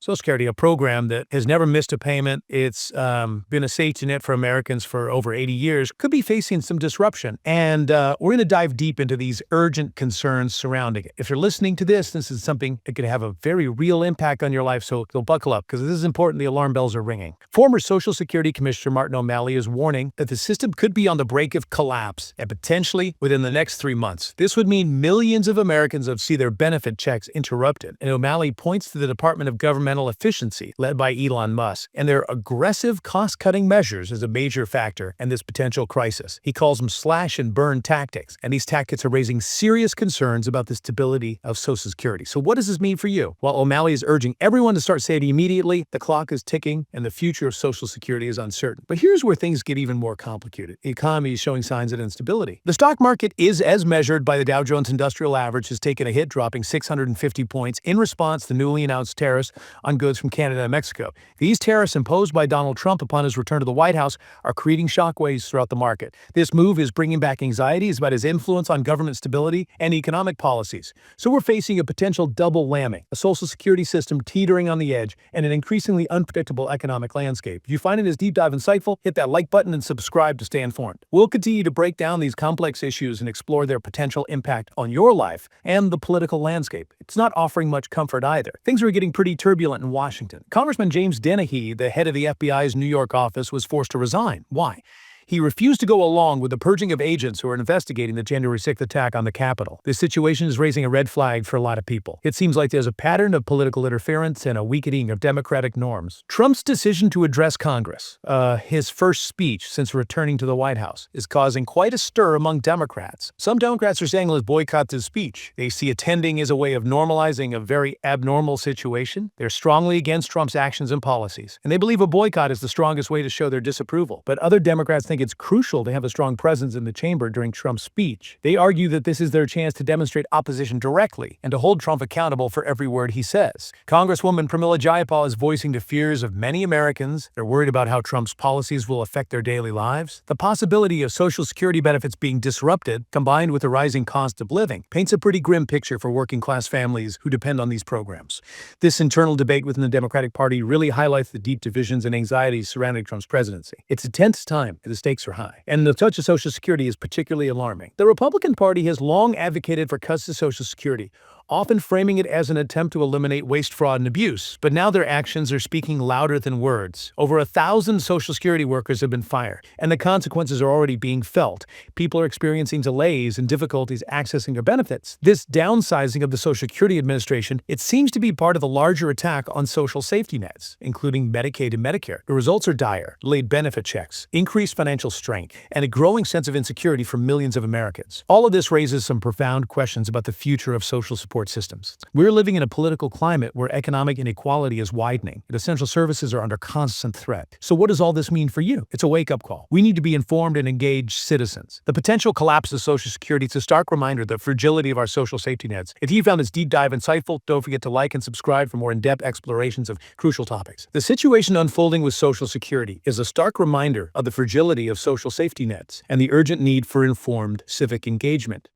Social Security, a program that has never missed a payment. It's been a safety net for Americans for over 80 years, could be facing some disruption. And we're going to dive deep into these urgent concerns surrounding it. If you're listening to this is something that could have a very real impact on your life, so buckle up, because this is important. The alarm bells are ringing. Former Social Security Commissioner Martin O'Malley is warning that the system could be on the brink of collapse, and potentially within the next 3 months. This would mean millions of Americans would see their benefit checks interrupted. And O'Malley points to the Department of Governmental Efficiency, led by Elon Musk, and their aggressive cost-cutting measures as a major factor in this potential crisis. He calls them slash-and-burn tactics, and these tactics are raising serious concerns about the stability of Social Security. So what does this mean for you? While O'Malley is urging everyone to start saving immediately, the clock is ticking, and the future of Social Security is uncertain. But here's where things get even more complicated. The economy is showing signs of instability. The stock market is, as measured by the Dow Jones Industrial Average, has taken a hit, dropping 650 points in response to the newly announced tariffs on goods from Canada and Mexico. These tariffs imposed by Donald Trump upon his return to the White House are creating shockwaves throughout the market. This move is bringing back anxieties about his influence on government stability and economic policies. So we're facing a potential double whammy, a Social Security system teetering on the edge, and an increasingly unpredictable economic landscape. If you find this deep dive insightful, hit that like button and subscribe to stay informed. We'll continue to break down these complex issues and explore their potential impact on your life and the political landscape. It's not offering much comfort either. Things are getting pretty turbulent in Washington. Congressman James Dennehy, the head of the FBI's New York office, was forced to resign. Why? He refused to go along with the purging of agents who are investigating the January 6th attack on the Capitol. This situation is raising a red flag for a lot of people. It seems like there's a pattern of political interference and a weakening of democratic norms. Trump's decision to address Congress, his first speech since returning to the White House, is causing quite a stir among Democrats. Some Democrats are saying let's boycott his speech. They see attending as a way of normalizing a very abnormal situation. They're strongly against Trump's actions and policies, and they believe a boycott is the strongest way to show their disapproval. But other Democrats think it's crucial to have a strong presence in the chamber during Trump's speech. They argue that this is their chance to demonstrate opposition directly and to hold Trump accountable for every word he says. Congresswoman Pramila Jayapal is voicing the fears of many Americans. They're worried about how Trump's policies will affect their daily lives. The possibility of Social Security benefits being disrupted, combined with the rising cost of living, paints a pretty grim picture for working-class families who depend on these programs. This internal debate within the Democratic Party really highlights the deep divisions and anxieties surrounding Trump's presidency. It's a tense time. The stakes are high, and the touch of Social Security is particularly alarming. The Republican Party has long advocated for cuts to Social Security, often framing it as an attempt to eliminate waste, fraud, and abuse. But now their actions are speaking louder than words. Over 1,000 Social Security workers have been fired, and the consequences are already being felt. People are experiencing delays and difficulties accessing their benefits. This downsizing of the Social Security Administration, it seems to be part of the larger attack on social safety nets, including Medicaid and Medicare. The results are dire: delayed benefit checks, increased financial strain, and a growing sense of insecurity for millions of Americans. All of this raises some profound questions about the future of social support systems. We're living in a political climate where economic inequality is widening, and essential services are under constant threat. So what does all this mean for you? It's a wake-up call. We need to be informed and engaged citizens. The potential collapse of Social Security is a stark reminder of the fragility of our social safety nets. If you found this deep dive insightful, don't forget to like and subscribe for more in-depth explorations of crucial topics. The situation unfolding with Social Security is a stark reminder of the fragility of social safety nets and the urgent need for informed civic engagement.